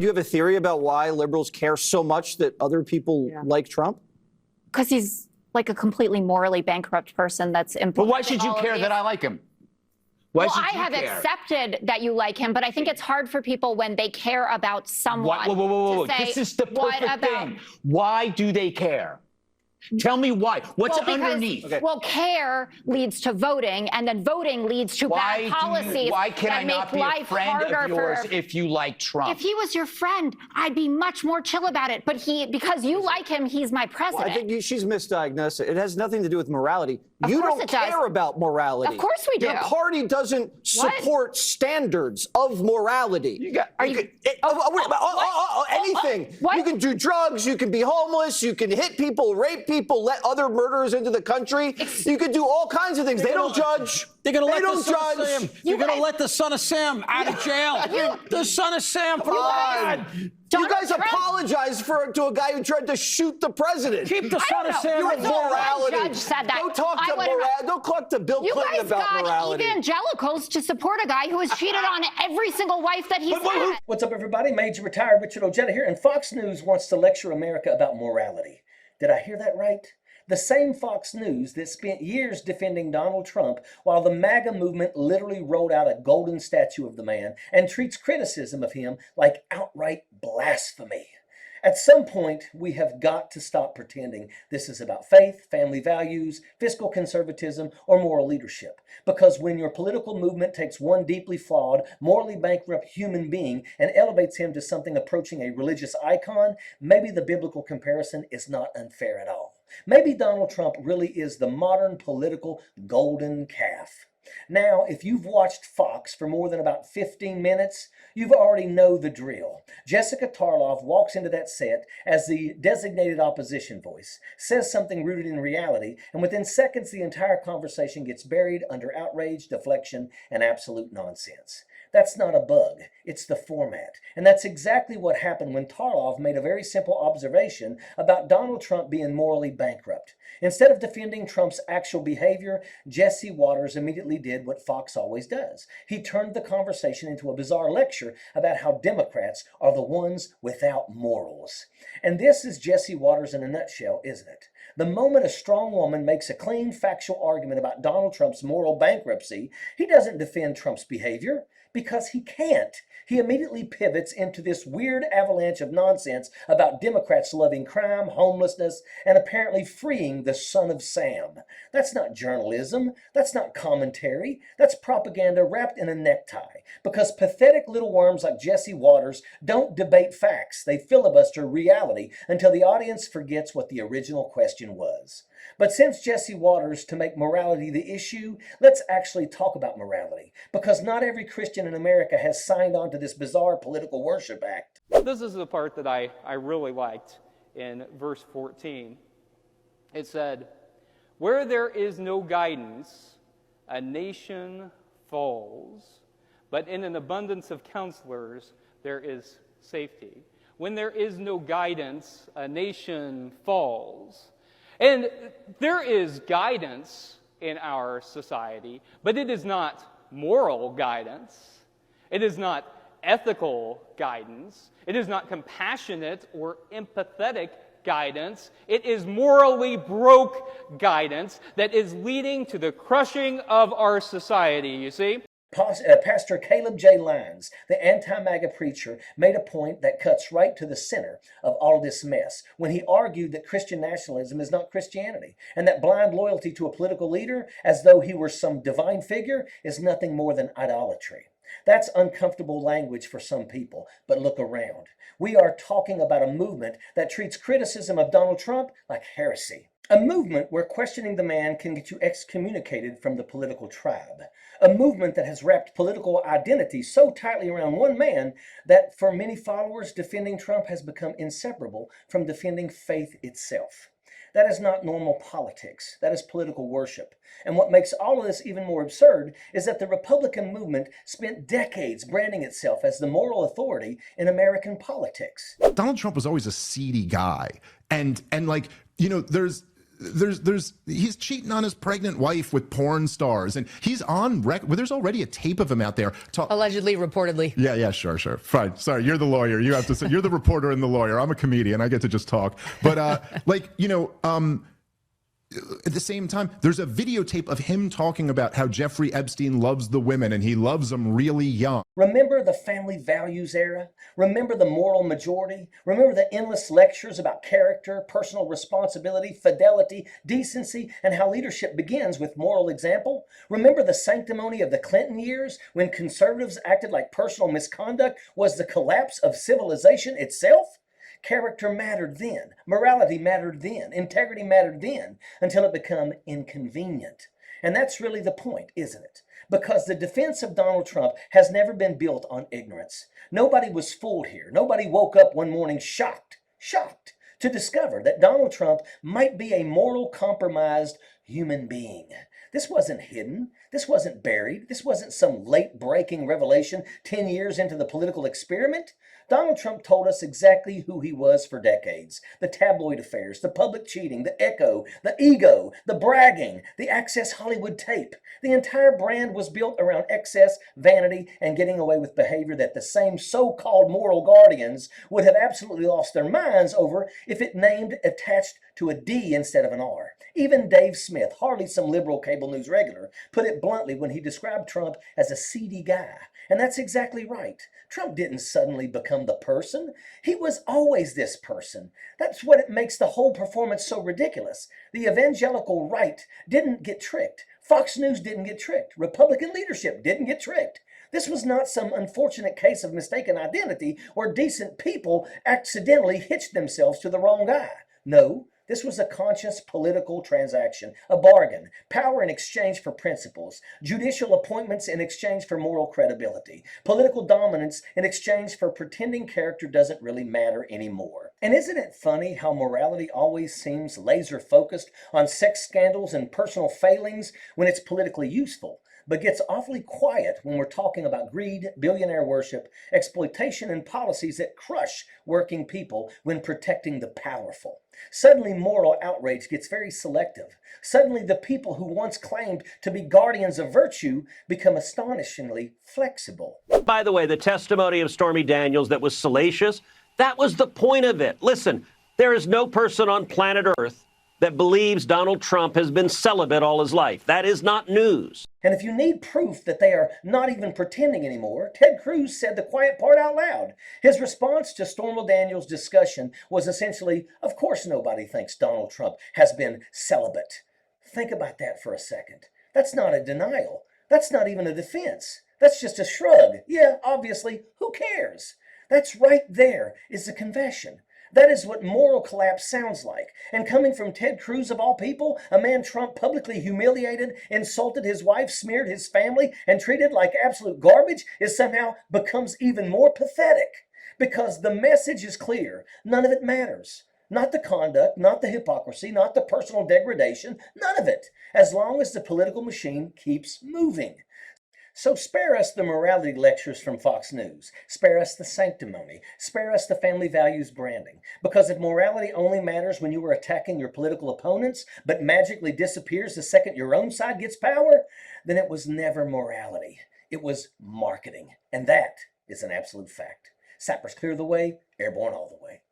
Do you have a theory about why liberals care so much that other people like Trump? Because he's like a completely morally bankrupt person that's But why should you care that I like him? Why well, should I you have care? accepted that you like him, but I think it's hard for people when they care about someone. Whoa. To say, This is the what perfect about, thing. Why do they care? Tell me why. What's well, because, underneath? Okay. Well, care leads to voting, and then voting leads to bad policies Why can I that not make be a life friend harder of yours for. if you like Trump? If he was your friend, I'd be much more chill about it. But because you like him, he's my president. Well, I think she's misdiagnosed. It has nothing to do with morality. Of You course don't it does. care about morality. Of course we do. Your party doesn't support standards of morality. Anything. What? You can do drugs. You can be homeless. You can hit people, rape people, let other murderers into the country. You can do all kinds of things. They don't judge. They're going to let don't the son judge. of Sam. You're going to let the son of Sam out of jail. The son of Sam. You guys apologize to a guy who tried to shoot the president. Keep the son of Sam. Your in morality. Judge said that. Don't talk to morality. Don't talk to Bill You Clinton guys about got morality. evangelicals to support a guy who has cheated on every single wife that he's had. What's up, everybody? Major retired Richard Ojeda here, and Fox News wants to lecture America about morality. Did I hear that right? The same Fox News that spent years defending Donald Trump while the MAGA movement literally rolled out a golden statue of the man and treats criticism of him like outright blasphemy. At some point, we have got to stop pretending this is about faith, family values, fiscal conservatism, or moral leadership. Because when your political movement takes one deeply flawed, morally bankrupt human being and elevates him to something approaching a religious icon, maybe the biblical comparison is not unfair at all. Maybe Donald Trump really is the modern political golden calf. Now, if you've watched Fox for more than about 15 minutes, you've already know the drill. Jessica Tarlov walks into that set as the designated opposition voice, says something rooted in reality, and within seconds the entire conversation gets buried under outrage, deflection, and absolute nonsense. That's not a bug, it's the format. And that's exactly what happened when Tarlov made a very simple observation about Donald Trump being morally bankrupt. Instead of defending Trump's actual behavior, Jesse Waters immediately did what Fox always does. He turned the conversation into a bizarre lecture about how Democrats are the ones without morals. And this is Jesse Waters in a nutshell, isn't it? The moment a strong woman makes a clean, factual argument about Donald Trump's moral bankruptcy, he doesn't defend Trump's behavior. Because he can't. He immediately pivots into this weird avalanche of nonsense about Democrats loving crime, homelessness, and apparently freeing the son of Sam. That's not journalism. That's not commentary. That's propaganda wrapped in a necktie. Because pathetic little worms like Jesse Waters don't debate facts. They filibuster reality until the audience forgets what the original question was. But since Jesse Waters to make morality the issue, let's actually talk about morality. Because not every Christian in America has signed on to this bizarre political worship act. This is the part that I really liked in verse 14. It said, "Where there is no guidance, a nation falls, but in an abundance of counselors there is safety." When there is no guidance, a nation falls. And there is guidance in our society, but it is not moral guidance. It is not ethical guidance. It is not compassionate or empathetic guidance. It is morally broke guidance that is leading to the crushing of our society, you see? Pastor Caleb J. Lyons, the anti-MAGA preacher, made a point that cuts right to the center of all of this mess when he argued that Christian nationalism is not Christianity and that blind loyalty to a political leader as though he were some divine figure is nothing more than idolatry. That's uncomfortable language for some people, but look around. We are talking about a movement that treats criticism of Donald Trump like heresy. A movement where questioning the man can get you excommunicated from the political tribe. A movement that has wrapped political identity so tightly around one man that for many followers, defending Trump has become inseparable from defending faith itself. That is not normal politics. That is political worship. And what makes all of this even more absurd is that the Republican movement spent decades branding itself as the moral authority in American politics. Donald Trump was always a seedy guy. And like, you know, there's he's cheating on his pregnant wife with porn stars, and he's on record. Well, there's already a tape of him out there. Allegedly, reportedly. Yeah, sure. Fine. Sorry, you're the lawyer. You have to say, you're the reporter and the lawyer. I'm a comedian. I get to just talk. But at the same time, there's a videotape of him talking about how Jeffrey Epstein loves the women and he loves them really young. Remember the family values era? Remember the moral majority? Remember the endless lectures about character, personal responsibility, fidelity, decency, and how leadership begins with moral example? Remember the sanctimony of the Clinton years when conservatives acted like personal misconduct was the collapse of civilization itself? Character mattered then, morality mattered then, integrity mattered then, until it became inconvenient. And that's really the point, isn't it? Because the defense of Donald Trump has never been built on ignorance. Nobody was fooled here. Nobody woke up one morning shocked to discover that Donald Trump might be a moral compromised human being. This wasn't hidden. This wasn't buried. This wasn't some late-breaking revelation 10 years into the political experiment. Donald Trump told us exactly who he was for decades. The tabloid affairs, the public cheating, the echo, the ego, the bragging, the Access Hollywood tape. The entire brand was built around excess, vanity, and getting away with behavior that the same so-called moral guardians would have absolutely lost their minds over if it named attached to a D instead of an R. Even Dave Smith, hardly some liberal cable news regular, put it bluntly when he described Trump as a seedy guy. And that's exactly right. Trump didn't suddenly become the person. He was always this person. That's what it makes the whole performance so ridiculous. The evangelical right didn't get tricked. Fox News didn't get tricked. Republican leadership didn't get tricked. This was not some unfortunate case of mistaken identity where decent people accidentally hitched themselves to the wrong guy. No. This was a conscious political transaction, a bargain, power in exchange for principles, judicial appointments in exchange for moral credibility, political dominance in exchange for pretending character doesn't really matter anymore. And isn't it funny how morality always seems laser focused on sex scandals and personal failings when it's politically useful, but gets awfully quiet when we're talking about greed, billionaire worship, exploitation, and policies that crush working people when protecting the powerful. Suddenly, moral outrage gets very selective. Suddenly, the people who once claimed to be guardians of virtue become astonishingly flexible. By the way, the testimony of Stormy Daniels that was salacious, that was the point of it. Listen, there is no person on planet Earth that believes Donald Trump has been celibate all his life. That is not news. And if you need proof that they are not even pretending anymore, Ted Cruz said the quiet part out loud. His response to Stormy Daniels' discussion was essentially, of course nobody thinks Donald Trump has been celibate. Think about that for a second. That's not a denial. That's not even a defense. That's just a shrug. Yeah, obviously, who cares? That's right there is the confession. That is what moral collapse sounds like. And coming from Ted Cruz of all people, a man Trump publicly humiliated, insulted his wife, smeared his family, and treated like absolute garbage, is somehow becomes even more pathetic. Because the message is clear. None of it matters. Not the conduct, not the hypocrisy, not the personal degradation, none of it. As long as the political machine keeps moving. So spare us the morality lectures from Fox News. Spare us the sanctimony. Spare us the family values branding. Because if morality only matters when you are attacking your political opponents, but magically disappears the second your own side gets power, then it was never morality. It was marketing. And that is an absolute fact. Sappers clear the way, airborne all the way.